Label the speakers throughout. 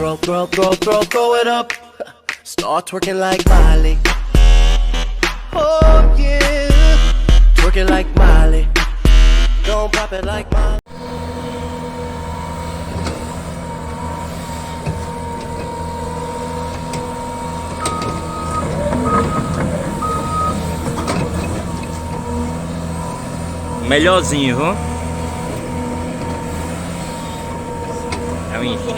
Speaker 1: Throw it up. Start twerking like Miley. Oh yeah, twerking like Miley. Don't pop it like Miley.
Speaker 2: Melhorzinho, viu? É um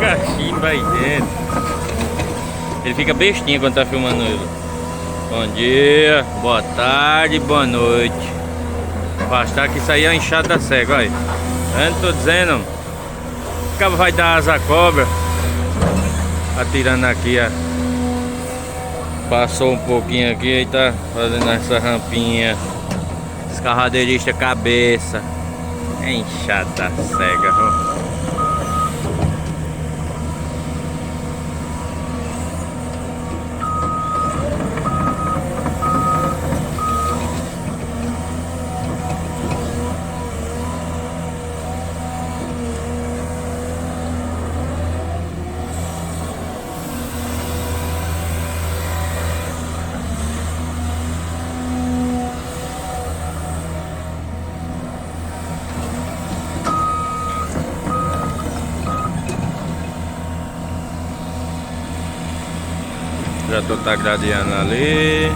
Speaker 2: cachimbo aí dentro. Ele fica bestinho quando tá filmando ele. Bom dia, boa tarde, boa noite. Bastar que isso aí é uma enxada cega, olha. Eu tô dizendo. O cabo vai dar asa à cobra. Atirando aqui, ó. Passou um pouquinho aqui e tá fazendo essa rampinha. Escarradeirista cabeça. É enxada cega, viu? Já tô tá gradeando ali.